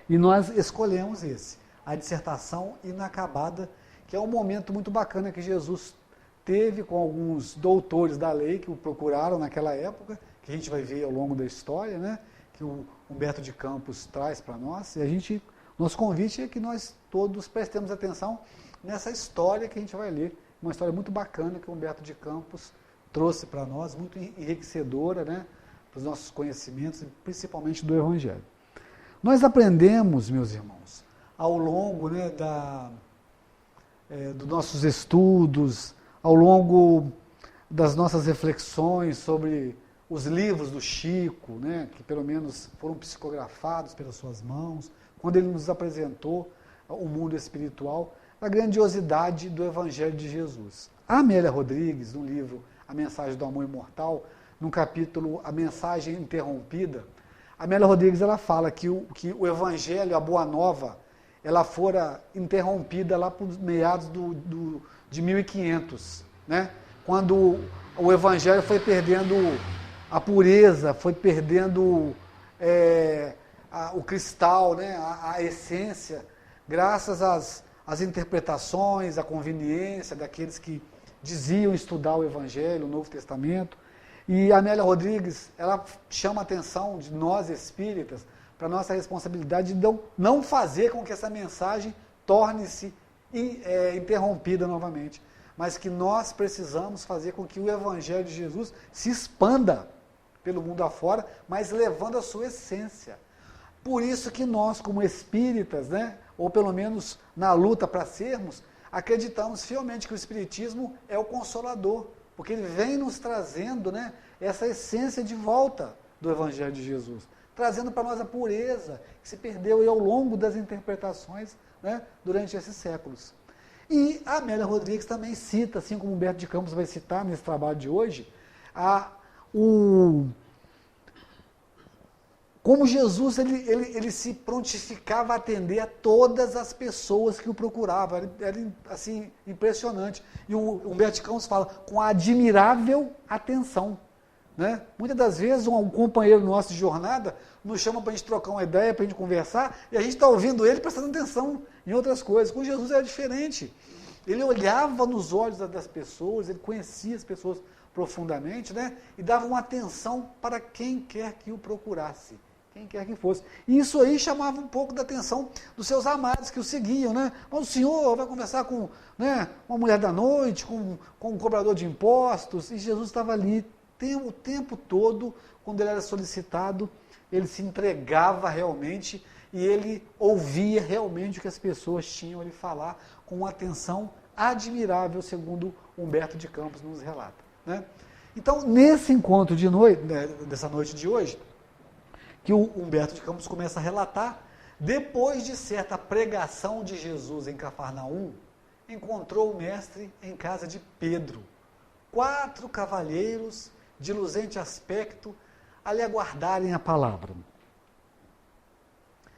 E nós escolhemos esse, a dissertação inacabada, que é um momento muito bacana que Jesus teve com alguns doutores da lei que o procuraram naquela época, que a gente vai ver ao longo da história, né? Que o Humberto de Campos traz para nós. E nosso convite é que nós todos prestemos atenção nessa história que a gente vai ler. Uma história muito bacana que o Humberto de Campos trouxe para nós, muito enriquecedora, né? Para os nossos conhecimentos, principalmente do Evangelho. Nós aprendemos, meus irmãos, ao longo, né, dos nossos estudos, ao longo das nossas reflexões sobre os livros do Chico, né, que pelo menos foram psicografados pelas suas mãos, quando ele nos apresentou o mundo espiritual, a grandiosidade do Evangelho de Jesus. A Amélia Rodrigues, no livro A Mensagem do Amor Imortal, no capítulo A Mensagem Interrompida, a Amélia Rodrigues ela fala que o Evangelho, a Boa Nova, ela fora interrompida lá por meados de 1500, né? Quando o Evangelho foi perdendo a pureza, foi perdendo o cristal, né? a essência, graças às interpretações, à conveniência daqueles que diziam estudar o Evangelho, o Novo Testamento. E a Amélia Rodrigues, ela chama a atenção de nós espíritas para a nossa responsabilidade de não fazer com que essa mensagem torne-se interrompida novamente, mas que nós precisamos fazer com que o Evangelho de Jesus se expanda pelo mundo afora, mas levando a sua essência. Por isso que nós, como espíritas, né, ou pelo menos na luta para sermos, acreditamos fielmente que o Espiritismo é o Consolador, porque ele vem nos trazendo, né, essa essência de volta do Evangelho de Jesus, trazendo para nós a pureza que se perdeu aí ao longo das interpretações, né, durante esses séculos. E a Amélia Rodrigues também cita, assim como Humberto de Campos vai citar nesse trabalho de hoje, como Jesus ele se prontificava a atender a todas as pessoas que o procuravam. Era assim, impressionante. E o Humberto de Campos fala, com admirável atenção. Né? Muitas das vezes um companheiro nosso de jornada nos chama para a gente trocar uma ideia, para a gente conversar, e a gente está ouvindo ele prestando atenção em outras coisas. Com Jesus era diferente. Ele olhava nos olhos das pessoas, ele conhecia as pessoas profundamente, né? E dava uma atenção para quem quer que o procurasse, quem quer que fosse. E isso aí chamava um pouco da atenção dos seus amados que o seguiam, né? Mas o senhor vai conversar com, né, uma mulher da noite, com um cobrador de impostos, e Jesus estava ali o tempo todo, quando ele era solicitado, ele se entregava realmente e ele ouvia realmente o que as pessoas tinham a lhe falar com uma atenção admirável, segundo Humberto de Campos nos relata. Né? Então, nesse encontro de noite, né, dessa noite de hoje, que o Humberto de Campos começa a relatar, depois de certa pregação de Jesus em Cafarnaum, encontrou o mestre em casa de Pedro, 4 cavalheiros de luzente aspecto a lhe aguardarem a palavra.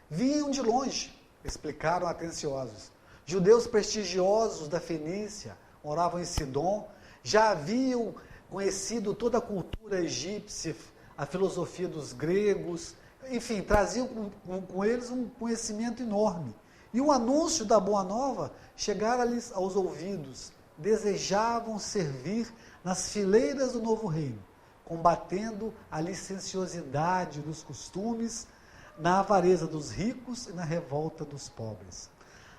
Vinham de longe, explicaram atenciosos. Judeus prestigiosos da Fenícia, moravam em Sidom, já haviam conhecido toda a cultura egípcia, a filosofia dos gregos, enfim, traziam com eles um conhecimento enorme. E o anúncio da Boa Nova chegara-lhes aos ouvidos, desejavam servir nas fileiras do novo reino, combatendo a licenciosidade dos costumes, na avareza dos ricos e na revolta dos pobres.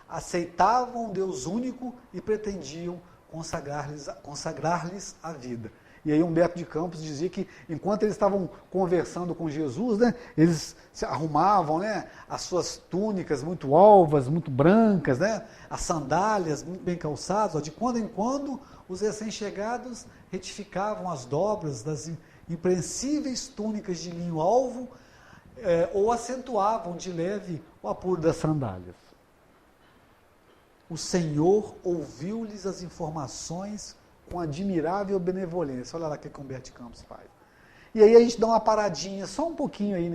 Aceitavam um Deus único e pretendiam consagrar-lhes a vida. E aí Humberto de Campos dizia que enquanto eles estavam conversando com Jesus, né, eles se arrumavam, né, as suas túnicas muito alvas, muito brancas, né, as sandálias muito bem calçadas, ó, de quando em quando os recém-chegados retificavam as dobras das impreensíveis túnicas de linho alvo, ou acentuavam de leve o apuro das sandálias. O Senhor ouviu-lhes as informações com admirável benevolência. Olha lá o que Humberto de Campos faz. E aí a gente dá uma paradinha, só um pouquinho aí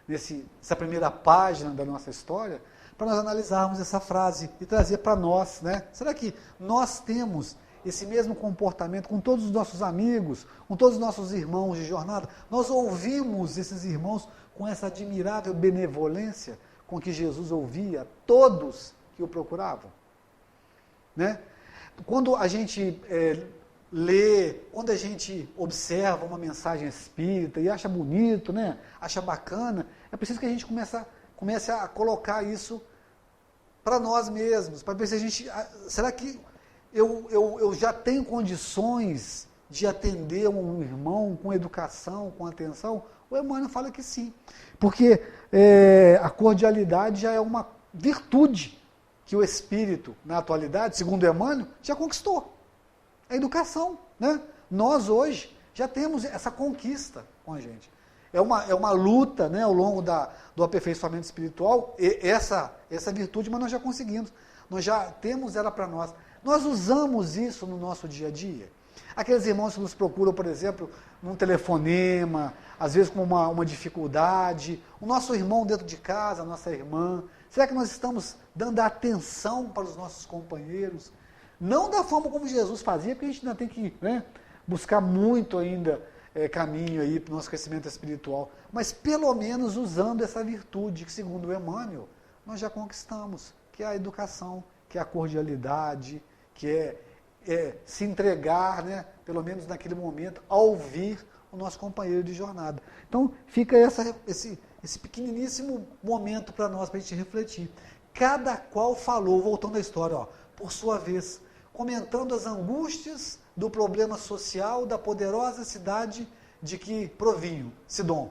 nessa primeira página da nossa história, para nós analisarmos essa frase e trazer para nós, né? Será que nós temos esse mesmo comportamento com todos os nossos amigos, com todos os nossos irmãos de jornada? Nós ouvimos esses irmãos com essa admirável benevolência, com que Jesus ouvia todos que o procuravam. Né? Quando a gente lê, quando a gente observa uma mensagem espírita e acha bonito, né? Acha bacana, é preciso que a gente comece a colocar isso para nós mesmos, para ver se a gente... Será que eu já tenho condições de atender um irmão com educação, com atenção? O Emmanuel fala que sim, porque a cordialidade já é uma virtude que o Espírito, na atualidade, segundo Emmanuel, já conquistou. A educação, né? Nós hoje já temos essa conquista com a gente. É uma luta, né, ao longo do aperfeiçoamento espiritual, essa virtude, mas nós já conseguimos. Nós já temos ela para nós. Nós usamos isso no nosso dia a dia. Aqueles irmãos que nos procuram, por exemplo, num telefonema, às vezes com uma dificuldade, o nosso irmão dentro de casa, a nossa irmã, será que nós estamos dando atenção para os nossos companheiros? Não da forma como Jesus fazia, porque a gente ainda tem que, né, buscar muito ainda caminho aí para o nosso crescimento espiritual, mas pelo menos usando essa virtude que, segundo o Emmanuel, nós já conquistamos, que é a educação, que é a cordialidade, que é se entregar, né, pelo menos naquele momento, a ouvir o nosso companheiro de jornada. Então, fica esse pequeniníssimo momento para nós, para a gente refletir. Cada qual falou, voltando à história, por sua vez, comentando as angústias do problema social da poderosa cidade de que provinham, Sidom.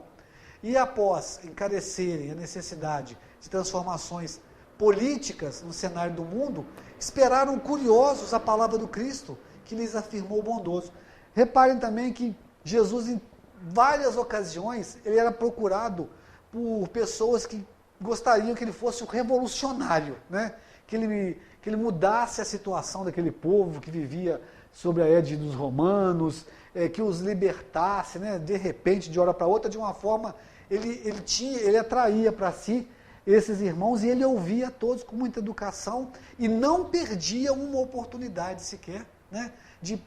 E após encarecerem a necessidade de transformações políticas no cenário do mundo, esperaram curiosos a palavra do Cristo, que lhes afirmou bondoso. Reparem também que Jesus, em várias ocasiões, ele era procurado por pessoas que gostariam que ele fosse um revolucionário, né? Que ele mudasse a situação daquele povo que vivia sob a égide dos romanos, que os libertasse, né? De repente, de hora para outra, de uma forma, ele atraía para si esses irmãos e ele ouvia todos com muita educação e não perdia uma oportunidade sequer, né? De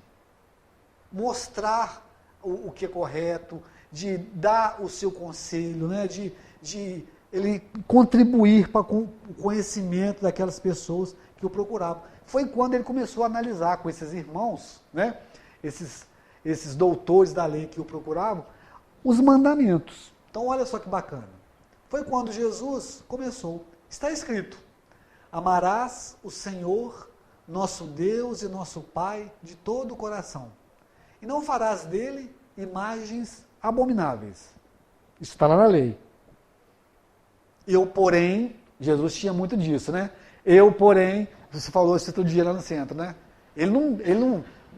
mostrar o que é correto, de dar o seu conselho, né? de ele contribuir para o conhecimento daquelas pessoas que o procuravam. Foi quando ele começou a analisar com esses irmãos, né? esses doutores da lei que o procuravam, os mandamentos. Então, olha só que bacana. Foi quando Jesus começou. Está escrito: amarás o Senhor, nosso Deus e nosso Pai, de todo o coração. E não farás dele imagens abomináveis. Isso está lá na lei. Eu, porém, Jesus tinha muito disso, né? Eu, porém, você falou isso outro dia lá no centro, né? Ele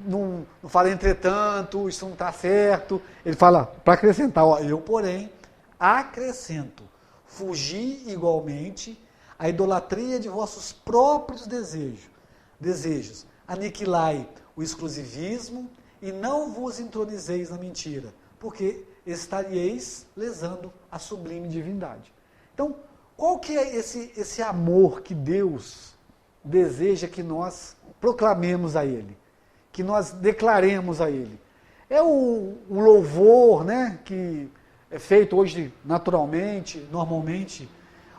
não fala entretanto, isso não está certo. Ele fala, para acrescentar, eu, porém, acrescento, fugi igualmente a idolatria de vossos próprios desejos, aniquilai o exclusivismo e não vos entronizeis na mentira, porque estaríeis lesando a sublime divindade. Então, qual que é esse amor que Deus deseja que nós proclamemos a Ele, que nós declaremos a Ele? É o louvor, né, que é feito hoje naturalmente, normalmente,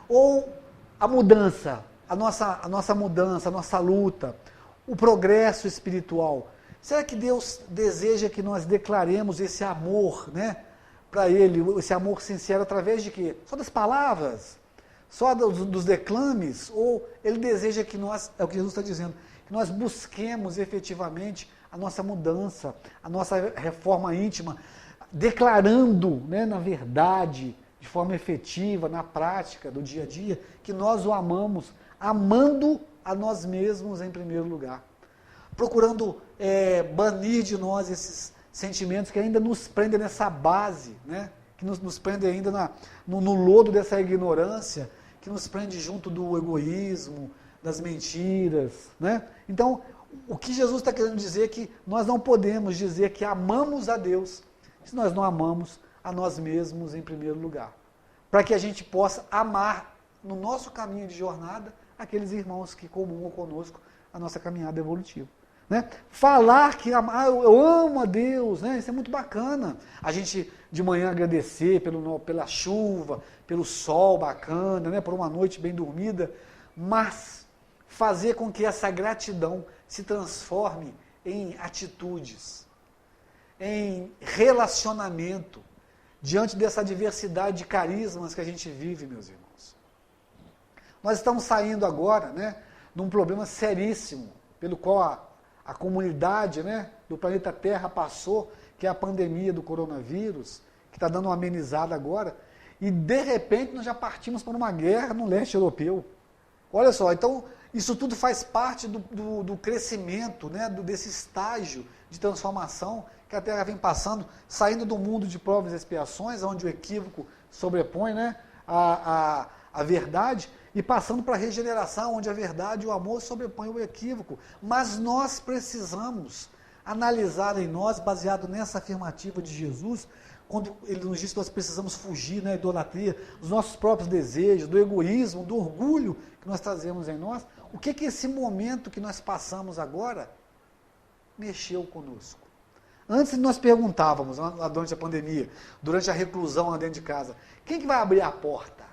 ou a mudança, a nossa mudança, a nossa luta, o progresso espiritual? Será que Deus deseja que nós declaremos esse amor, né, para Ele, esse amor sincero através de quê? Só das palavras? Só dos declames? Ou Ele deseja que nós, é o que Jesus está dizendo, que nós busquemos efetivamente a nossa mudança, a nossa reforma íntima, declarando, né, na verdade, de forma efetiva, na prática do dia a dia, que nós o amamos, amando a nós mesmos em primeiro lugar. Procurando banir de nós esses sentimentos que ainda nos prendem nessa base, né? Que nos prendem ainda no lodo dessa ignorância, que nos prende junto do egoísmo, das mentiras, né? Então, o que Jesus está querendo dizer é que nós não podemos dizer que amamos a Deus se nós não amamos a nós mesmos em primeiro lugar. Para que a gente possa amar no nosso caminho de jornada aqueles irmãos que comungam conosco a nossa caminhada evolutiva. Né? Falar que eu amo a Deus, né? Isso é muito bacana. A gente de manhã agradecer pela chuva, pelo sol bacana, né? Por uma noite bem dormida, mas fazer com que essa gratidão se transforme em atitudes, em relacionamento, diante dessa diversidade de carismas que a gente vive, meus irmãos. Nós estamos saindo agora, né, num problema seríssimo, pelo qual a comunidade, né, do planeta Terra passou, que é a pandemia do coronavírus, que está dando uma amenizada agora, e de repente nós já partimos para uma guerra no leste europeu. Olha só, então isso tudo faz parte do crescimento, né, desse estágio de transformação que a Terra vem passando, saindo do mundo de provas e expiações, onde o equívoco sobrepõe, né, a verdade, e passando para a regeneração, onde a verdade e o amor sobrepõem o equívoco. Mas nós precisamos analisar em nós, baseado nessa afirmativa de Jesus, quando ele nos diz que nós precisamos fugir da idolatria, dos nossos próprios desejos, do egoísmo, do orgulho que nós trazemos em nós. O que esse momento que nós passamos agora mexeu conosco? Antes nós perguntávamos, durante a pandemia, durante a reclusão lá dentro de casa, quem que vai abrir a porta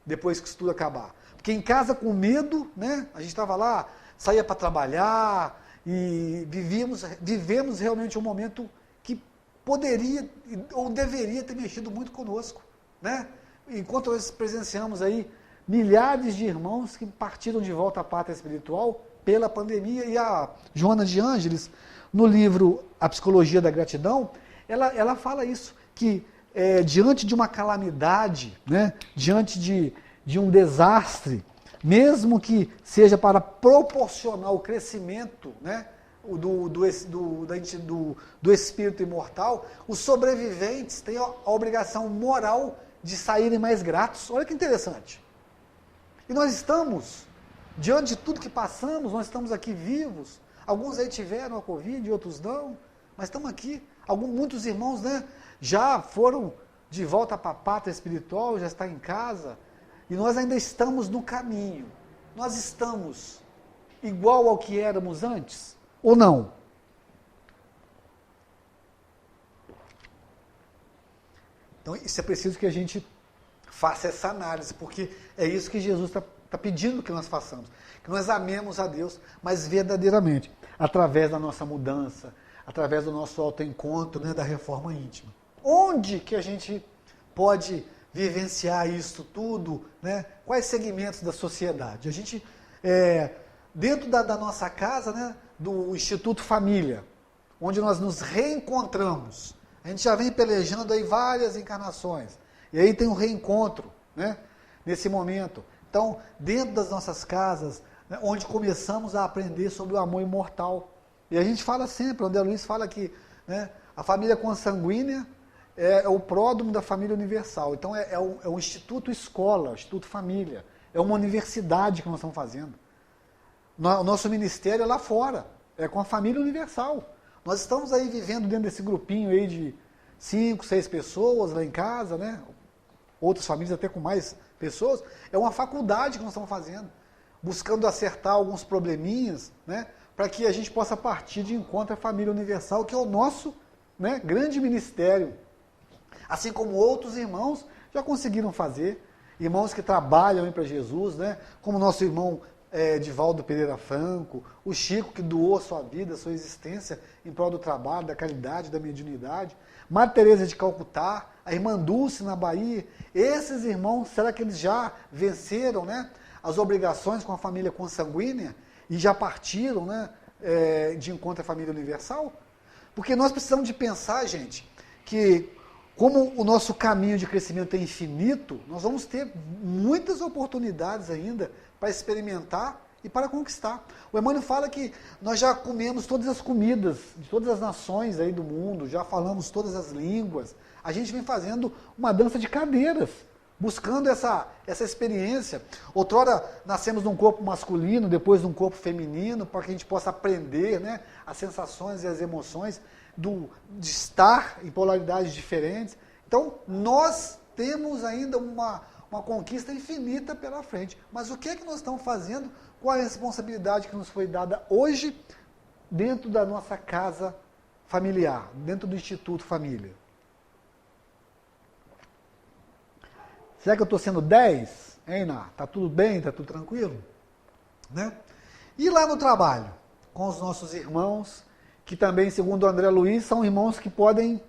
depois que isso tudo acabar? Porque em casa com medo, né, a gente estava lá, saía para trabalhar e vivemos realmente um momento que poderia ou deveria ter mexido muito conosco, né? Enquanto nós presenciamos aí milhares de irmãos que partiram de volta à pátria espiritual pela pandemia, e a Joana de Ângeles, no livro A Psicologia da Gratidão, ela fala isso, que diante de uma calamidade, né, diante de um desastre, mesmo que seja para proporcionar o crescimento, né, do espírito imortal, os sobreviventes têm a obrigação moral de saírem mais gratos. Olha que interessante. E nós estamos, diante de tudo que passamos, nós estamos aqui vivos. Alguns aí tiveram a Covid, outros não, mas estamos aqui. Muitos irmãos, né, já foram de volta para a pátria espiritual, já está em casa, e nós ainda estamos no caminho. Nós estamos igual ao que éramos antes? Ou não? Então, isso é preciso que a gente faça essa análise, porque é isso que Jesus está pedindo que nós façamos. Que nós amemos a Deus, mas verdadeiramente, através da nossa mudança, através do nosso autoencontro, né, da reforma íntima. Onde que a gente pode vivenciar isso tudo? Né? Quais segmentos da sociedade? A gente, dentro da nossa casa, né, do Instituto Família, onde nós nos reencontramos. A gente já vem pelejando aí várias encarnações. E aí tem um reencontro, né, nesse momento. Então, dentro das nossas casas, né, onde começamos a aprender sobre o amor imortal. E a gente fala sempre, o André Luiz fala que, né, a família consanguínea é o pródromo da família universal. Então, é o Instituto Escola, o Instituto Família. É uma universidade que nós estamos fazendo. O nosso ministério é lá fora, é com a família universal. Nós estamos aí vivendo dentro desse grupinho aí de 5, 6 pessoas lá em casa, né? Outras famílias até com mais pessoas. É uma faculdade que nós estamos fazendo, buscando acertar alguns probleminhas, né? Para que a gente possa partir de encontro à família universal, que é o nosso, né, grande ministério. Assim como outros irmãos já conseguiram fazer, irmãos que trabalham para Jesus, né? Como o nosso irmão Divaldo Pereira Franco, o Chico, que doou a sua vida, a sua existência em prol do trabalho, da caridade, da mediunidade, Madre Teresa de Calcutá, a irmã Dulce na Bahia. Esses irmãos, será que eles já venceram, né, as obrigações com a família consanguínea e já partiram, né, de encontro à família universal? Porque nós precisamos de pensar, gente, que como o nosso caminho de crescimento é infinito, nós vamos ter muitas oportunidades ainda para experimentar e para conquistar. O Emmanuel fala que nós já comemos todas as comidas de todas as nações aí do mundo, já falamos todas as línguas. A gente vem fazendo uma dança de cadeiras, buscando essa experiência. Outrora nascemos num corpo masculino, depois num corpo feminino, para que a gente possa aprender, né, as sensações e as emoções de estar em polaridades diferentes. Então, nós temos ainda uma conquista infinita pela frente. Mas o que é que nós estamos fazendo com a responsabilidade que nos foi dada hoje dentro da nossa casa familiar, dentro do Instituto Família? Será que eu estou sendo 10? Hein, Ná? Está tudo bem? Está tudo tranquilo? Né? E lá no trabalho, com os nossos irmãos, que também, segundo o André Luiz, são irmãos que podem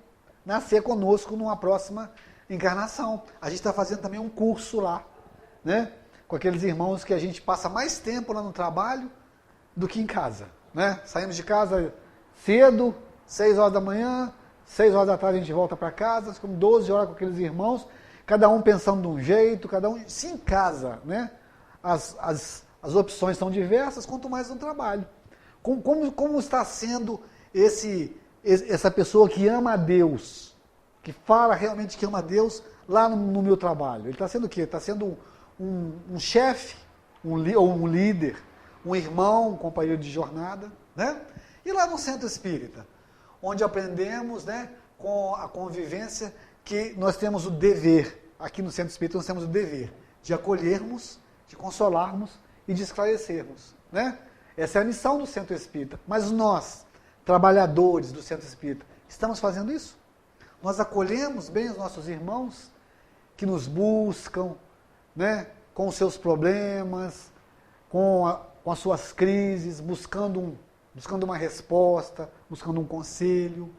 nascer conosco numa próxima encarnação. A gente está fazendo também um curso lá, né? Com aqueles irmãos que a gente passa mais tempo lá no trabalho do que em casa, né? Saímos de casa cedo, 6 horas da manhã, 6 horas da tarde a gente volta para casa, ficamos 12 horas com aqueles irmãos, cada um pensando de um jeito, cada um... Se em casa, né? As opções são diversas, quanto mais no trabalho. Como está sendo essa pessoa que ama a Deus, que fala realmente que ama a Deus lá no meu trabalho? Ele está sendo o quê? Está sendo um chefe, ou um líder, um irmão, um companheiro de jornada, né? E lá no Centro Espírita, onde aprendemos, né, com a convivência, que nós temos o dever, aqui no Centro Espírita nós temos o dever de acolhermos, de consolarmos e de esclarecermos, né? Essa é a missão do Centro Espírita. Mas nós, trabalhadores do Centro Espírita, estamos fazendo isso? Nós acolhemos bem os nossos irmãos que nos buscam, né, com os seus problemas, com as suas crises, buscando uma resposta, buscando um conselho.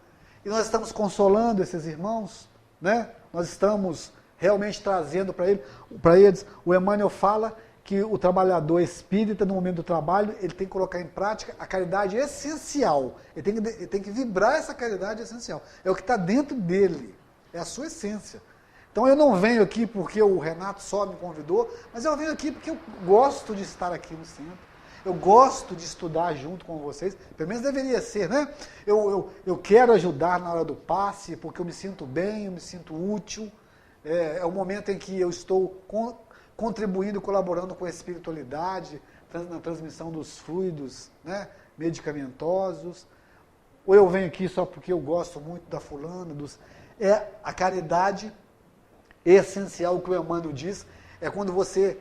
E nós estamos consolando esses irmãos, né? Nós estamos realmente trazendo para eles. O Emmanuel fala que o trabalhador espírita, no momento do trabalho, ele tem que colocar em prática a caridade essencial. Ele tem que vibrar essa caridade essencial. É o que está dentro dele, é a sua essência. Então eu não venho aqui porque o Renato só me convidou, mas eu venho aqui porque eu gosto de estar aqui no centro. Eu gosto de estudar junto com vocês, pelo menos deveria ser, né? Eu quero ajudar na hora do passe, porque eu me sinto bem, eu me sinto útil. É o momento em que eu estou contribuindo, colaborando com a espiritualidade, na transmissão dos fluidos, né, medicamentosos. Ou eu venho aqui só porque eu gosto muito da fulana. A caridade essencial, que o Emmanuel diz, é quando você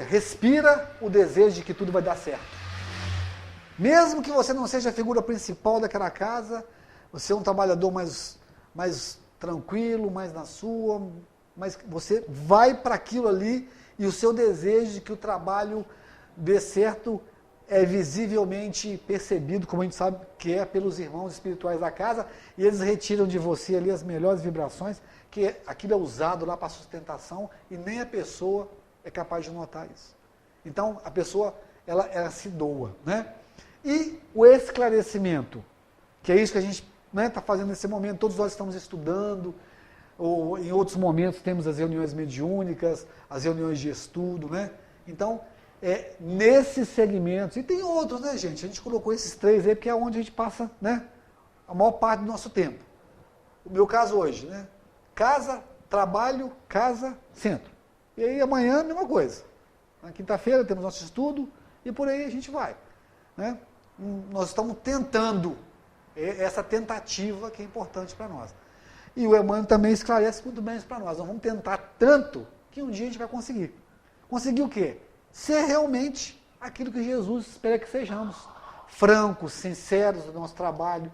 respira o desejo de que tudo vai dar certo. Mesmo que você não seja a figura principal daquela casa, você é um trabalhador mais tranquilo, mais na sua, mas você vai para aquilo ali e o seu desejo de que o trabalho dê certo é visivelmente percebido, como a gente sabe que é pelos irmãos espirituais da casa, e eles retiram de você ali as melhores vibrações, que aquilo é usado lá para sustentação e nem a pessoa é capaz de notar isso. Então, a pessoa, ela se doa, né? E o esclarecimento, que é isso que a gente está fazendo nesse momento, todos nós estamos estudando, ou em outros momentos temos as reuniões mediúnicas, as reuniões de estudo, né? Então, nesses segmentos, e tem outros, né, gente? A gente colocou esses 3 aí, porque é onde a gente passa, né, a maior parte do nosso tempo. O meu caso hoje, né? Casa, trabalho, casa, centro. E aí amanhã a mesma coisa. Na quinta-feira temos nosso estudo e por aí a gente vai, né? Nós estamos tentando, essa tentativa que é importante para nós. E o Emmanuel também esclarece muito bem isso para nós. Nós vamos tentar tanto que um dia a gente vai conseguir. Conseguir o quê? Ser realmente aquilo que Jesus espera que sejamos. Francos, sinceros no nosso trabalho,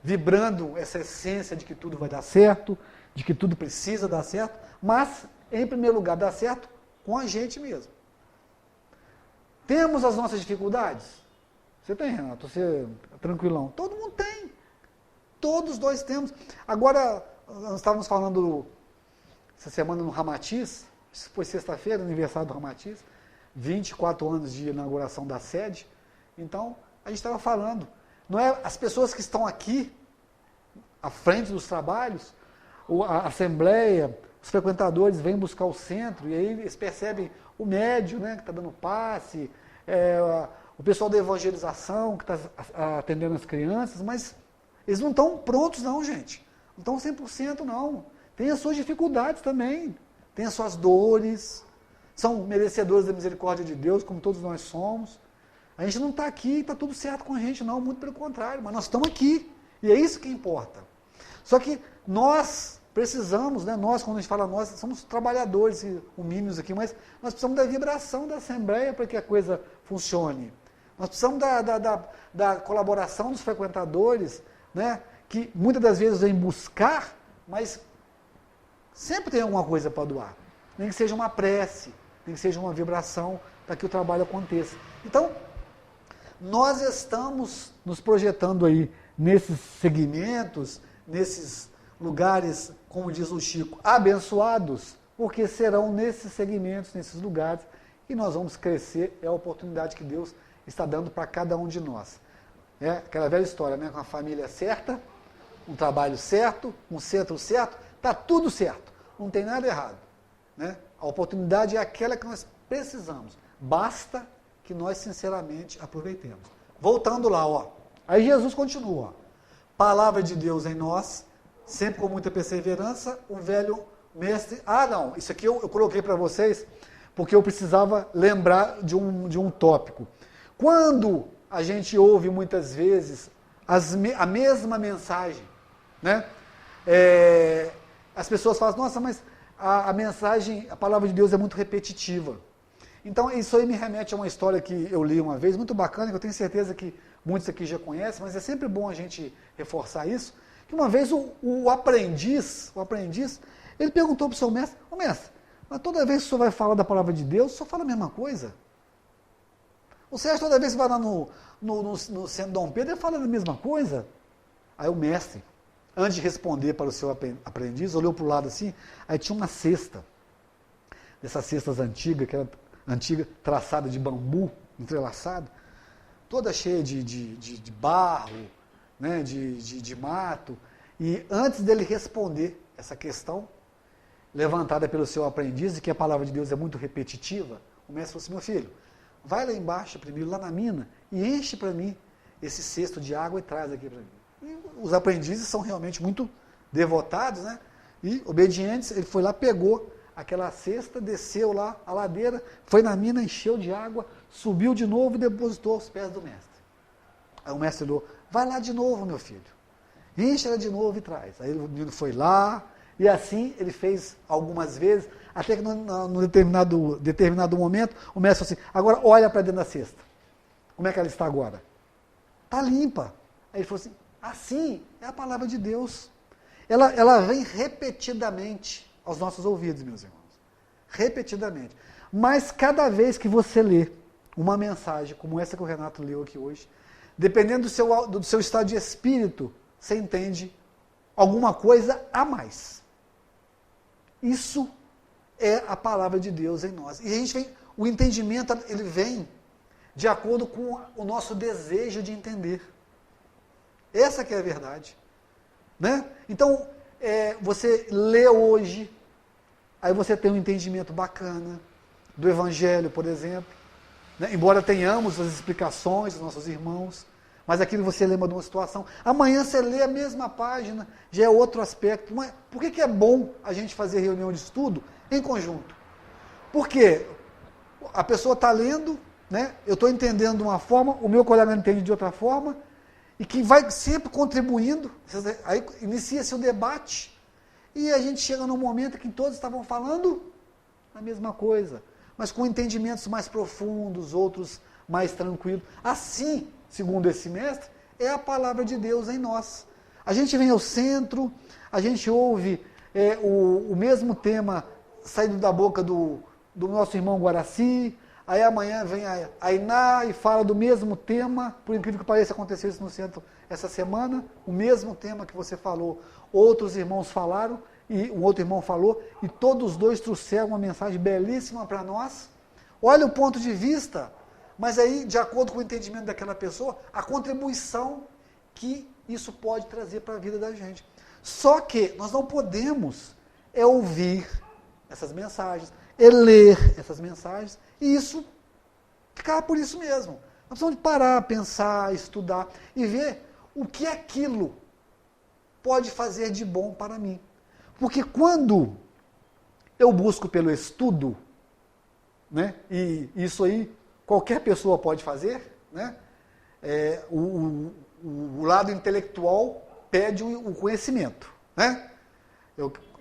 vibrando essa essência de que tudo vai dar certo, de que tudo precisa dar certo, mas, em primeiro lugar, dar certo com a gente mesmo. Temos as nossas dificuldades? Você tem, Renato? Você é tranquilão? Todo mundo tem. Todos nós temos. Agora, nós estávamos falando essa semana no Ramatiz, foi sexta-feira, aniversário do Ramatiz, 24 anos de inauguração da sede. Então, a gente estava falando, não é as pessoas que estão aqui, à frente dos trabalhos, a assembleia, os frequentadores vêm buscar o centro, e aí eles percebem o médio, né, que está dando passe, o pessoal da evangelização, que está atendendo as crianças, mas eles não estão prontos não, gente. Não estão 100% não. Tem as suas dificuldades também, tem as suas dores, são merecedores da misericórdia de Deus, como todos nós somos. A gente não está aqui e está tudo certo com a gente, não, muito pelo contrário, mas nós estamos aqui, e é isso que importa. Só que nós precisamos, né, nós, quando a gente fala nós, somos trabalhadores humildes aqui, mas nós precisamos da vibração da Assembleia para que a coisa funcione. Nós precisamos da colaboração dos frequentadores, né, que muitas das vezes vêm buscar, mas sempre tem alguma coisa para doar. Nem que seja uma prece, nem que seja uma vibração, para que o trabalho aconteça. Então, nós estamos nos projetando aí nesses segmentos, nesses lugares, como diz o Chico, abençoados, porque serão nesses segmentos, nesses lugares, que nós vamos crescer, é a oportunidade que Deus está dando para cada um de nós. É aquela velha história, né? Com a família certa, um trabalho certo, um centro certo, está tudo certo, não tem nada errado. Né? A oportunidade é aquela que nós precisamos, basta que nós sinceramente aproveitemos. Voltando lá, ó. Aí Jesus continua, ó. Palavra de Deus em nós, sempre com muita perseverança, o velho mestre... Ah, não, isso aqui eu coloquei para vocês, porque eu precisava lembrar de um tópico. Quando a gente ouve muitas vezes a mesma mensagem, né? As pessoas falam, nossa, mas a mensagem, a palavra de Deus é muito repetitiva. Então, isso aí me remete a uma história que eu li uma vez, muito bacana, que eu tenho certeza que muitos aqui já conhecem, mas é sempre bom a gente reforçar isso, que uma vez o aprendiz, ele perguntou para o seu mestre, ô mestre, mas toda vez que o senhor vai falar da palavra de Deus, o senhor fala a mesma coisa? Você acha que toda vez que vai lá no centro Dom Pedro, ele fala a mesma coisa? Aí o mestre, antes de responder para o seu aprendiz, olhou para o lado assim, aí tinha uma cesta, dessas cestas antigas, que era antiga, traçada de bambu, entrelaçada, toda cheia de barro, né, de mato, e antes dele responder essa questão, levantada pelo seu aprendiz, e que a palavra de Deus é muito repetitiva, o mestre falou assim, meu filho, vai lá embaixo primeiro, lá na mina, e enche para mim esse cesto de água e traz aqui para mim. E os aprendizes são realmente muito devotados, né, e obedientes, ele foi lá, pegou aquela cesta, desceu lá a ladeira, foi na mina, encheu de água, subiu de novo e depositou aos pés do mestre. Aí o mestre falou, vai lá de novo, meu filho, enche ela de novo e traz. Aí o menino foi lá, e assim ele fez algumas vezes, até que num determinado momento, o mestre falou assim, agora olha para dentro da cesta. Como é que ela está agora? Está limpa. Aí ele falou assim, assim é a palavra de Deus. Ela vem repetidamente aos nossos ouvidos, meus irmãos. Repetidamente. Mas cada vez que você lê uma mensagem como essa que o Renato leu aqui hoje, dependendo do seu estado de espírito, você entende alguma coisa a mais. Isso é a palavra de Deus em nós. E a gente vem, o entendimento, ele vem de acordo com o nosso desejo de entender. Essa que é a verdade. Né? Então, você lê hoje, aí você tem um entendimento bacana do Evangelho, por exemplo. Né? Embora tenhamos as explicações dos nossos irmãos, mas aquilo você lembra de uma situação. Amanhã você lê a mesma página, já é outro aspecto. Mas por que é bom a gente fazer reunião de estudo em conjunto? Porque a pessoa está lendo, né? Eu estou entendendo de uma forma, o meu colega entende de outra forma, e que vai sempre contribuindo, aí inicia-se o debate, e a gente chega num momento que todos estavam falando a mesma coisa, mas com entendimentos mais profundos, outros mais tranquilos. Assim, segundo esse mestre, é a palavra de Deus em nós. A gente vem ao centro, a gente ouve o mesmo tema saindo da boca do nosso irmão Guaraci, aí amanhã vem a Iná e fala do mesmo tema, por incrível que pareça, aconteceu isso no centro essa semana, o mesmo tema que você falou, outros irmãos falaram, e um outro irmão falou, e todos os dois trouxeram uma mensagem belíssima para nós. Olha o ponto de vista, mas aí, de acordo com o entendimento daquela pessoa, a contribuição que isso pode trazer para a vida da gente. Só que nós não podemos ouvir essas mensagens, ler essas mensagens, e isso ficar por isso mesmo. Nós precisamos parar, pensar, estudar e ver o que aquilo pode fazer de bom para mim. Porque quando eu busco pelo estudo, né, e isso aí qualquer pessoa pode fazer, né, o lado intelectual pede o conhecimento. Né?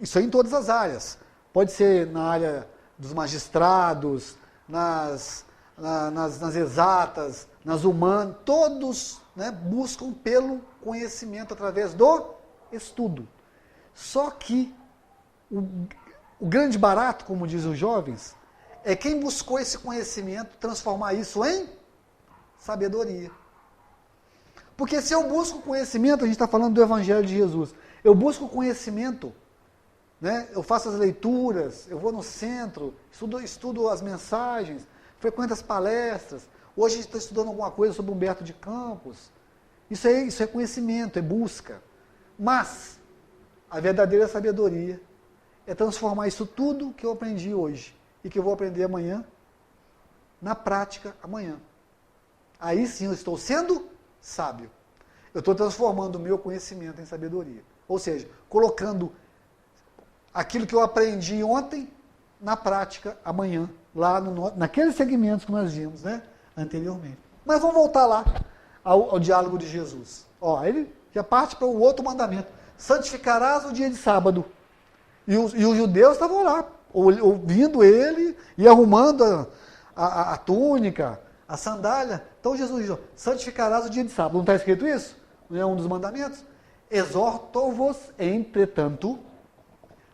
Isso aí em todas as áreas. Pode ser na área dos magistrados, nas nas exatas, nas humanas, todos, né, buscam pelo conhecimento através do estudo. Só que o grande barato, como dizem os jovens, é quem buscou esse conhecimento transformar isso em sabedoria. Porque se eu busco conhecimento, a gente está falando do Evangelho de Jesus, eu busco conhecimento, né? Eu faço as leituras, eu vou no centro, estudo as mensagens, frequento as palestras, hoje a gente está estudando alguma coisa sobre Humberto de Campos. Isso é conhecimento, é busca. Mas a verdadeira sabedoria é transformar isso tudo que eu aprendi hoje e que eu vou aprender amanhã, na prática amanhã. Aí sim eu estou sendo sábio. Eu estou transformando o meu conhecimento em sabedoria. Ou seja, colocando aquilo que eu aprendi ontem na prática amanhã, lá naqueles segmentos que nós vimos, né, anteriormente. Mas vamos voltar lá ao diálogo de Jesus. Ó, ele já parte para o outro mandamento. Santificarás o dia de sábado. E os judeus estavam lá, ouvindo ele e arrumando a túnica, a sandália. Então Jesus diz, santificarás o dia de sábado. Não está escrito isso? Não é um dos mandamentos? Exorto-vos, entretanto,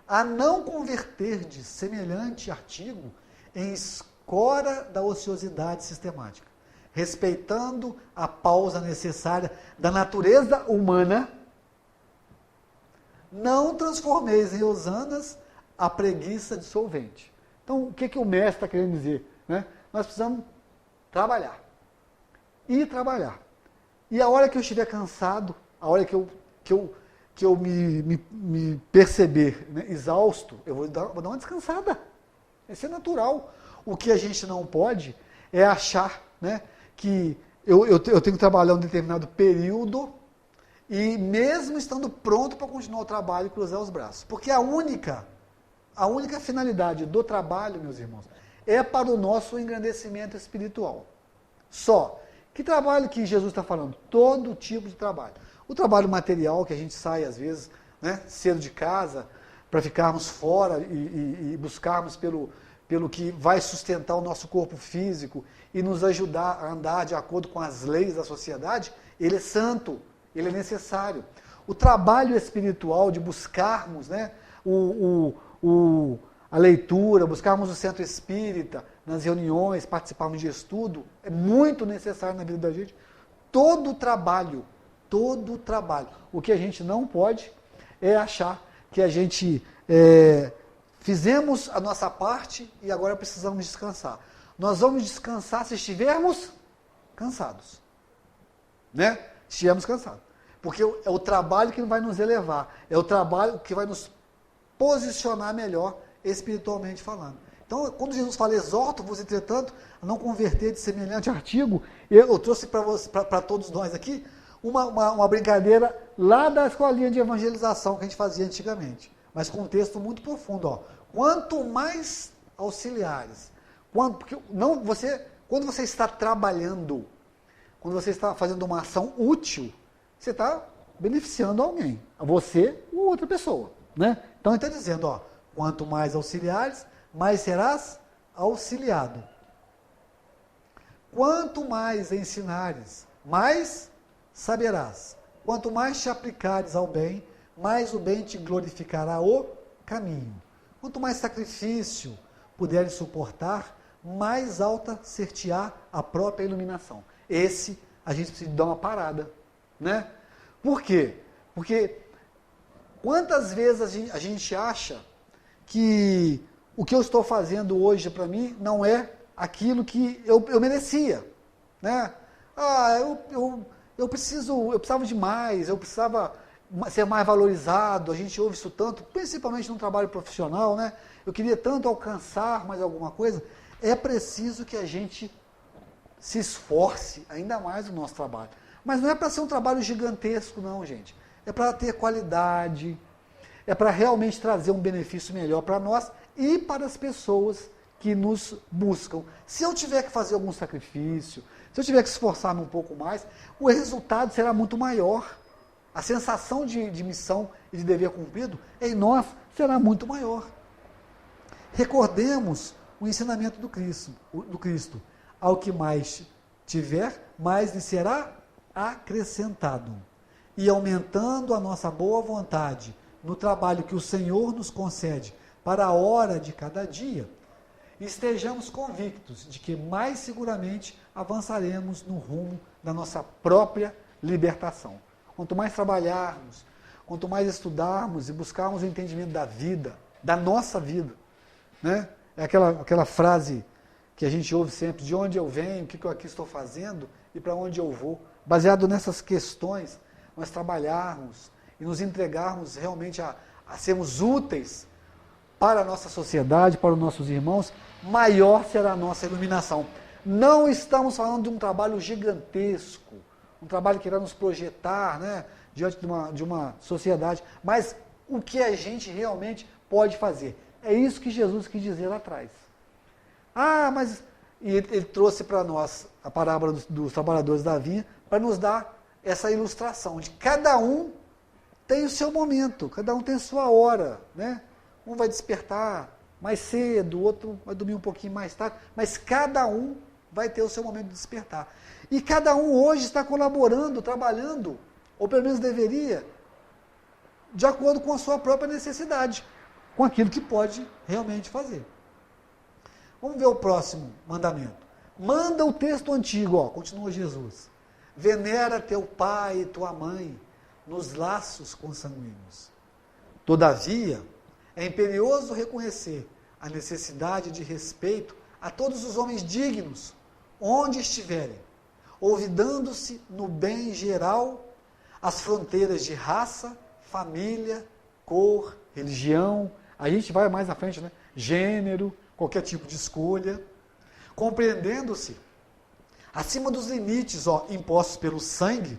a não converterdes semelhante artigo em escora da ociosidade sistemática, respeitando a pausa necessária da natureza humana. Não transformeis em hosanas a preguiça dissolvente. Então, o que o mestre está querendo dizer? Né? Nós precisamos trabalhar. E trabalhar. E a hora que eu estiver cansado, a hora que eu me perceber, né, exausto, eu vou dar uma descansada. Isso é natural. O que a gente não pode é achar, né, que eu tenho que trabalhar um determinado período e mesmo estando pronto para continuar o trabalho, cruzar os braços. Porque a única finalidade do trabalho, meus irmãos, é para o nosso engrandecimento espiritual. Só. Que trabalho que Jesus está falando? Todo tipo de trabalho. O trabalho material, que a gente sai, às vezes, né, cedo de casa, para ficarmos fora e buscarmos pelo que vai sustentar o nosso corpo físico e nos ajudar a andar de acordo com as leis da sociedade, ele é santo, ele é necessário. O trabalho espiritual de buscarmos, né, a leitura, buscarmos o centro espírita, nas reuniões, participarmos de estudo, é muito necessário na vida da gente. Todo trabalho. O que a gente não pode é achar que a gente fizemos a nossa parte e agora precisamos descansar. Nós vamos descansar se estivermos cansados. Né? Se estivermos cansados. Porque é o trabalho que vai nos elevar, é o trabalho que vai nos posicionar melhor espiritualmente falando. Então, quando Jesus fala, exorto-vos, entretanto, a não converter de semelhante artigo, eu trouxe para todos nós aqui uma brincadeira lá da escolinha de evangelização que a gente fazia antigamente, mas com um texto muito profundo. Ó. Quanto mais auxiliares, quando você está trabalhando, quando você está fazendo uma ação útil, você está beneficiando alguém, a você ou outra pessoa. Né? Então, ele está dizendo, ó, quanto mais auxiliares, mais serás auxiliado. Quanto mais ensinares, mais saberás. Quanto mais te aplicares ao bem, mais o bem te glorificará o caminho. Quanto mais sacrifício puderes suportar, mais alta ser-te-á a própria iluminação. Esse, a gente precisa dar uma parada. Né? Por quê? Porque quantas vezes a gente acha que o que eu estou fazendo hoje para mim não é aquilo que eu merecia, né? Eu precisava de mais, eu precisava ser mais valorizado, a gente ouve isso tanto, principalmente no trabalho profissional, né? Eu queria tanto alcançar mais alguma coisa. É preciso que a gente se esforce ainda mais no nosso trabalho. Mas não é para ser um trabalho gigantesco, não, gente. É para ter qualidade, é para realmente trazer um benefício melhor para nós e para as pessoas que nos buscam. Se eu tiver que fazer algum sacrifício, se eu tiver que esforçar-me um pouco mais, o resultado será muito maior. A sensação de missão e de dever cumprido em nós será muito maior. Recordemos o ensinamento do Cristo. ao que mais tiver, mais lhe será acrescentado. E aumentando a nossa boa vontade no trabalho que o Senhor nos concede para a hora de cada dia, estejamos convictos de que mais seguramente avançaremos no rumo da nossa própria libertação. Quanto mais trabalharmos, quanto mais estudarmos e buscarmos o entendimento da vida, da nossa vida, né? É aquela frase que a gente ouve sempre, de onde eu venho, o que eu aqui estou fazendo e para onde eu vou. Baseado nessas questões, nós trabalharmos e nos entregarmos realmente a sermos úteis para a nossa sociedade, para os nossos irmãos, maior será a nossa iluminação. Não estamos falando de um trabalho gigantesco, um trabalho que irá nos projetar, né, diante de uma sociedade, mas o que a gente realmente pode fazer. É isso que Jesus quis dizer lá atrás. Mas ele trouxe para nós a parábola dos trabalhadores da vinha para nos dar essa ilustração de cada um tem o seu momento, cada um tem a sua hora, né? Um vai despertar mais cedo, o outro vai dormir um pouquinho mais tarde, mas cada um vai ter o seu momento de despertar. E cada um hoje está colaborando, trabalhando, ou pelo menos deveria, de acordo com a sua própria necessidade, com aquilo que pode realmente fazer. Vamos ver o próximo mandamento. Manda o texto antigo, continua Jesus. Venera teu pai e tua mãe nos laços consanguíneos. Todavia, é imperioso reconhecer a necessidade de respeito a todos os homens dignos, onde estiverem, olvidando-se no bem geral as fronteiras de raça, família, cor, religião, a gente vai mais à frente, né? Gênero, qualquer tipo de escolha, compreendendo-se acima dos limites impostos pelo sangue,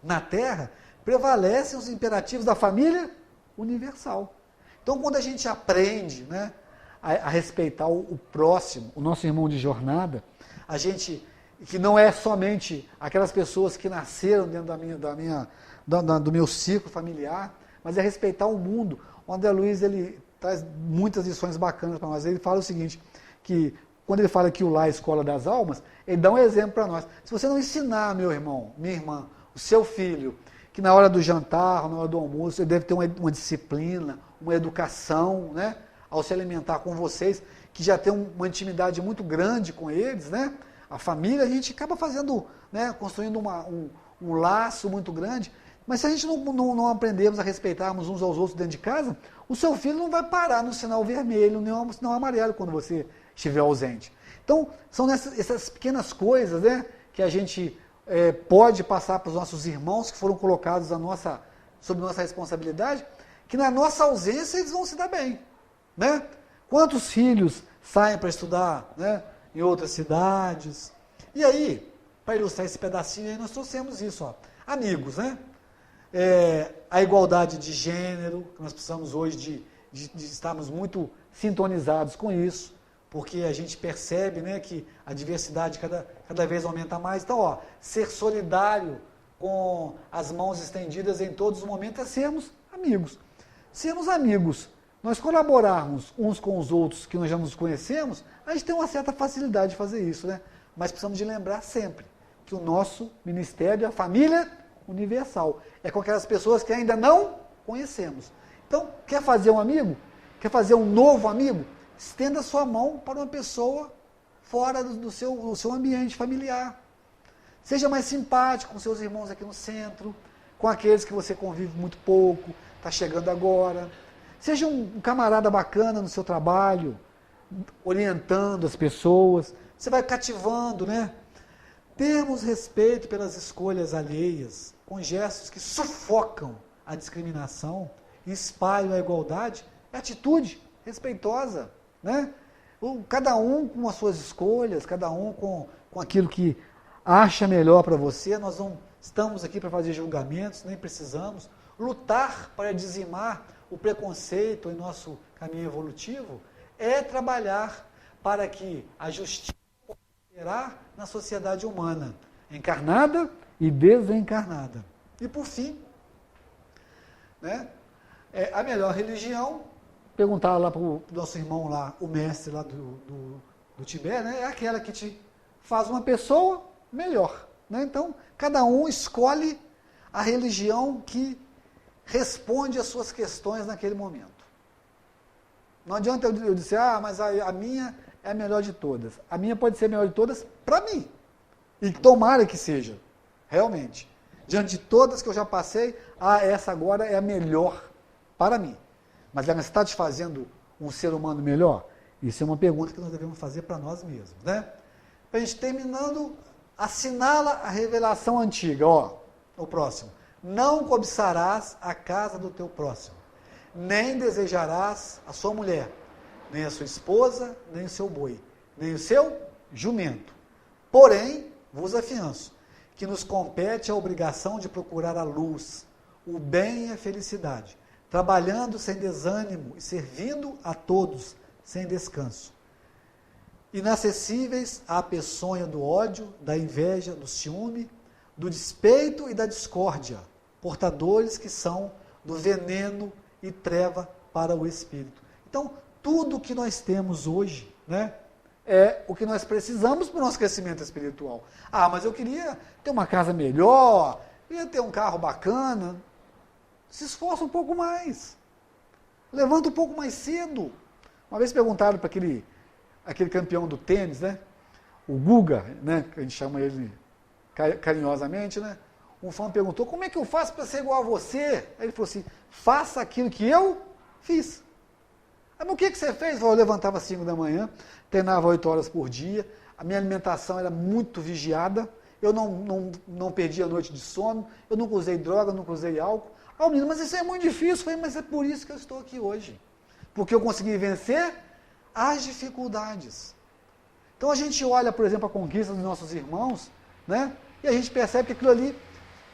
na terra, prevalecem os imperativos da família universal. Então, quando a gente aprende, né, a respeitar o próximo, o nosso irmão de jornada, a gente, que não é somente aquelas pessoas que nasceram dentro do meu ciclo familiar, mas é respeitar o mundo. O André Luiz, ele traz muitas lições bacanas para nós. Ele fala o seguinte, que quando ele fala que o lar é a escola das almas, ele dá um exemplo para nós. Se você não ensinar, meu irmão, minha irmã, o seu filho, que na hora do jantar, na hora do almoço, ele deve ter uma disciplina, uma educação, né, ao se alimentar com vocês, que já tem uma intimidade muito grande com eles, né? A família, a gente acaba fazendo, né, construindo um laço muito grande, mas se a gente não aprendermos a respeitarmos uns aos outros dentro de casa, o seu filho não vai parar no sinal vermelho, nem no sinal amarelo quando você estiver ausente. Então, são essas pequenas coisas, né, que a gente pode passar para os nossos irmãos que foram colocados sob nossa responsabilidade, que na nossa ausência eles vão se dar bem, né? Quantos filhos saem para estudar, né, em outras cidades? E aí, para ilustrar esse pedacinho aí, nós trouxemos isso, amigos, né? A igualdade de gênero, que nós precisamos hoje de estarmos muito sintonizados com isso, porque a gente percebe, né, que a diversidade cada vez aumenta mais. Então, ser solidário com as mãos estendidas em todos os momentos é sermos amigos. Sermos amigos, nós colaborarmos uns com os outros que nós já nos conhecemos, a gente tem uma certa facilidade de fazer isso, né? Mas precisamos de lembrar sempre que o nosso ministério é a família universal. É com aquelas pessoas que ainda não conhecemos. Então, quer fazer um amigo? Quer fazer um novo amigo? Estenda sua mão para uma pessoa fora do seu ambiente familiar. Seja mais simpático com seus irmãos aqui no centro, com aqueles que você convive muito pouco, está chegando agora. Seja um camarada bacana no seu trabalho, orientando as pessoas. Você vai cativando, né? Termos respeito pelas escolhas alheias, com gestos que sufocam a discriminação e espalham a igualdade, é atitude respeitosa, né? Cada um com as suas escolhas, cada um com aquilo que acha melhor para você. Nós não estamos aqui para fazer julgamentos, nem precisamos. Lutar para dizimar o preconceito em nosso caminho evolutivo é trabalhar para que a justiça possa operar na sociedade humana, encarnada e desencarnada. E por fim, né, a melhor religião, perguntaram lá para o nosso irmão lá, o mestre lá do Tibete, né, é aquela que te faz uma pessoa melhor. Né? Então, cada um escolhe a religião que responde às suas questões naquele momento. Não adianta eu dizer, mas a minha é a melhor de todas. A minha pode ser a melhor de todas para mim. E tomara que seja, realmente. Diante de todas que eu já passei, essa agora é a melhor para mim. Mas ela está te fazendo um ser humano melhor? Isso é uma pergunta que nós devemos fazer para nós mesmos. Né? Para a gente terminando, assinala a revelação antiga. O próximo. Não cobiçarás a casa do teu próximo, nem desejarás a sua mulher, nem a sua esposa, nem o seu boi, nem o seu jumento. Porém, vos afianço, que nos compete a obrigação de procurar a luz, o bem e a felicidade, trabalhando sem desânimo e servindo a todos sem descanso. Inacessíveis à peçonha do ódio, da inveja, do ciúme, do despeito e da discórdia, portadores que são do veneno e treva para o espírito. Então, tudo que nós temos hoje, né, é o que nós precisamos para o nosso crescimento espiritual. Mas eu queria ter uma casa melhor, queria ter um carro bacana. Se esforça um pouco mais. Levanta um pouco mais cedo. Uma vez perguntaram para aquele campeão do tênis, né, o Guga, né, que a gente chama ele carinhosamente, né? Um fã perguntou, como é que eu faço para ser igual a você? Aí ele falou assim, faça aquilo que eu fiz. Mas o que você fez? Eu levantava às 5 da manhã, treinava 8 horas por dia, a minha alimentação era muito vigiada, eu não perdia a noite de sono, eu nunca usei droga, nunca usei álcool. Menino, mas isso é muito difícil. Eu falei, mas é por isso que eu estou aqui hoje. Porque eu consegui vencer as dificuldades. Então a gente olha, por exemplo, a conquista dos nossos irmãos, né? E a gente percebe que aquilo ali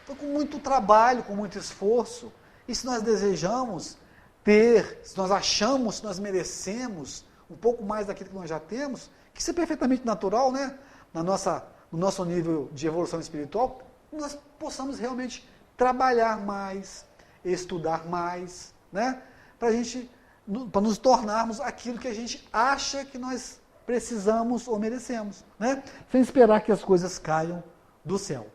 foi com muito trabalho, com muito esforço. E se nós desejamos ter, se nós achamos, se nós merecemos um pouco mais daquilo que nós já temos, que isso é perfeitamente natural, né? No nosso nível de evolução espiritual, nós possamos realmente trabalhar mais, estudar mais, né? Para nos tornarmos aquilo que a gente acha que nós precisamos ou merecemos, né? Sem esperar que as coisas caiam do céu.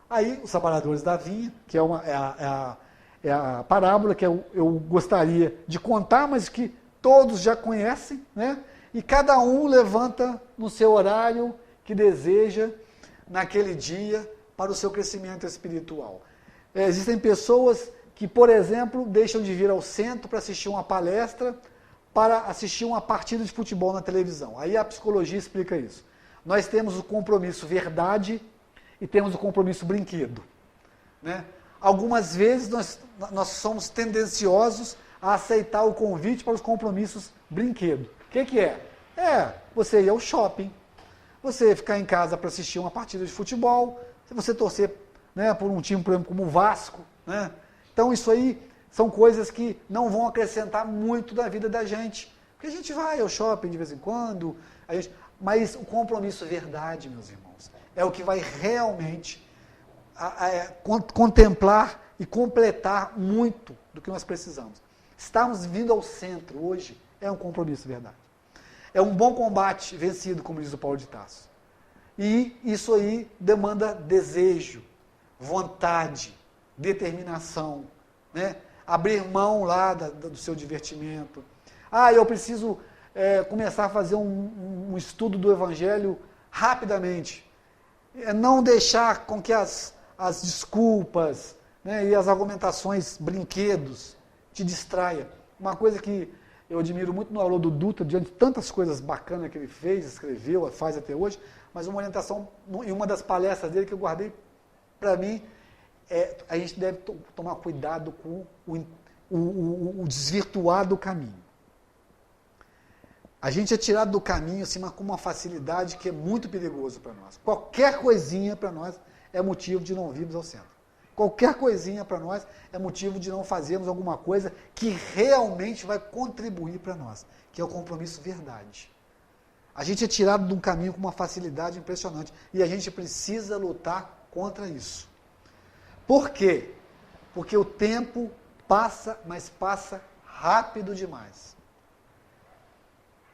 Aí, os trabalhadores da vinha, que é a parábola que eu gostaria de contar, mas que todos já conhecem, né? E cada um levanta no seu horário que deseja, naquele dia, para o seu crescimento espiritual. Existem pessoas que, por exemplo, deixam de vir ao centro para assistir uma palestra, para assistir uma partida de futebol na televisão. Aí a psicologia explica isso. Nós temos o compromisso verdade e temos o compromisso brinquedo. Né? Algumas vezes nós somos tendenciosos a aceitar o convite para os compromissos brinquedo. O que é? Você ir ao shopping, você ficar em casa para assistir uma partida de futebol, você torcer, né, por um time, por exemplo, como o Vasco. Né? Então isso aí são coisas que não vão acrescentar muito na vida da gente. Porque a gente vai ao shopping de vez em quando, mas o compromisso verdade, meus irmãos, é o que vai realmente contemplar e completar muito do que nós precisamos. Estarmos vindo ao centro hoje é um compromisso verdade. É um bom combate vencido, como diz o Paulo de Tarso. E isso aí demanda desejo, vontade, determinação, né? Abrir mão lá do seu divertimento. Eu preciso começar a fazer um estudo do Evangelho rapidamente. Não deixar com que as desculpas, né, e as argumentações, brinquedos, te distraia. Uma coisa que eu admiro muito no Haroldo Dutra, diante de tantas coisas bacanas que ele fez, escreveu, faz até hoje, mas uma orientação em uma das palestras dele que eu guardei para mim, a gente deve tomar cuidado com o desvirtuar do caminho. A gente é tirado do caminho assim, com uma facilidade que é muito perigoso para nós. Qualquer coisinha para nós é motivo de não virmos ao centro. Qualquer coisinha para nós é motivo de não fazermos alguma coisa que realmente vai contribuir para nós, que é o compromisso verdade. A gente é tirado de um caminho com uma facilidade impressionante e a gente precisa lutar contra isso. Por quê? Porque o tempo passa, mas passa rápido demais.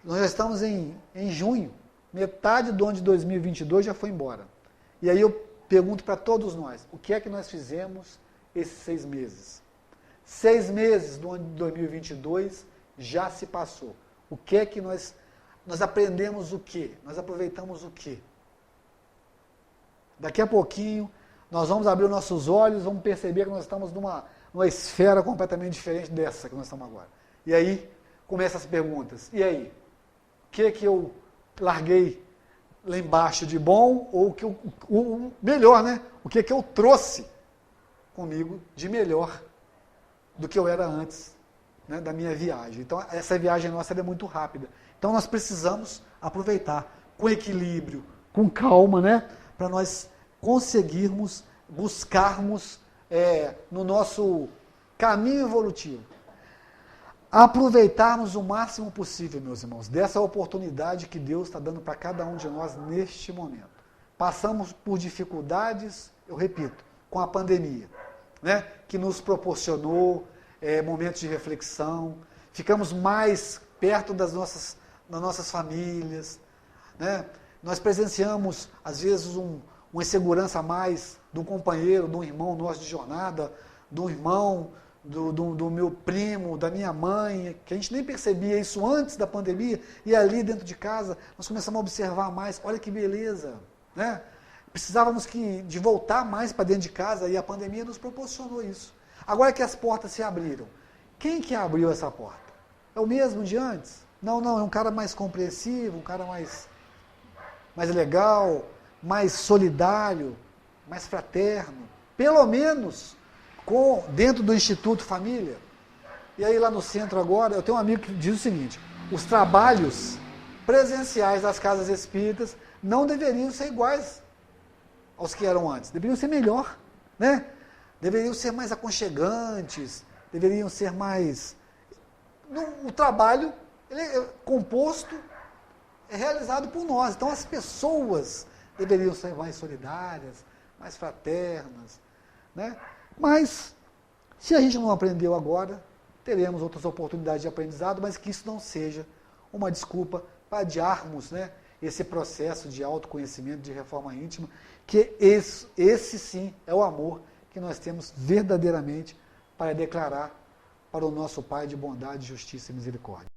Nós já estamos em junho, Metade do ano de 2022 já foi embora. E aí eu pergunto para todos nós, o que é que nós fizemos esses 6 meses? 6 meses do ano de 2022 já se passou. O que é que nós aprendemos o quê? Nós aproveitamos o quê? Daqui a pouquinho, nós vamos abrir os nossos olhos, vamos perceber que nós estamos numa esfera completamente diferente dessa que nós estamos agora. E aí, começam as perguntas. E aí? O que é que eu larguei lá embaixo de bom? Ou o melhor, né? O que é que eu trouxe comigo de melhor do que eu era antes, né, da minha viagem? Então, essa viagem nossa é muito rápida. Então, nós precisamos aproveitar com equilíbrio, com calma, né? Para nós conseguirmos, buscarmos no nosso caminho evolutivo, aproveitarmos o máximo possível, meus irmãos, dessa oportunidade que Deus está dando para cada um de nós neste momento. Passamos por dificuldades, eu repito, com a pandemia, né, que nos proporcionou momentos de reflexão, ficamos mais perto das nossas famílias, né? Nós presenciamos, às vezes, uma insegurança a mais de um companheiro, de um irmão nosso de jornada, de um irmão, do meu primo, da minha mãe, que a gente nem percebia isso antes da pandemia, e ali dentro de casa nós começamos a observar mais, olha que beleza, né? Precisávamos de voltar mais para dentro de casa e a pandemia nos proporcionou isso. Agora que as portas se abriram, quem que abriu essa porta? É o mesmo de antes? Não, é um cara mais compreensivo, um cara mais legal, mais solidário, mais fraterno, pelo menos dentro do Instituto Família. E aí lá no centro agora, eu tenho um amigo que diz o seguinte, os trabalhos presenciais das casas espíritas não deveriam ser iguais aos que eram antes, deveriam ser melhor, né? Deveriam ser mais aconchegantes, deveriam ser mais... O trabalho ele é composto, é realizado por nós, então as pessoas deveriam ser mais solidárias, mais fraternas, né? Mas, se a gente não aprendeu agora, teremos outras oportunidades de aprendizado, mas que isso não seja uma desculpa para adiarmos, né, esse processo de autoconhecimento, de reforma íntima, que esse sim é o amor que nós temos verdadeiramente para declarar para o nosso Pai de bondade, justiça e misericórdia.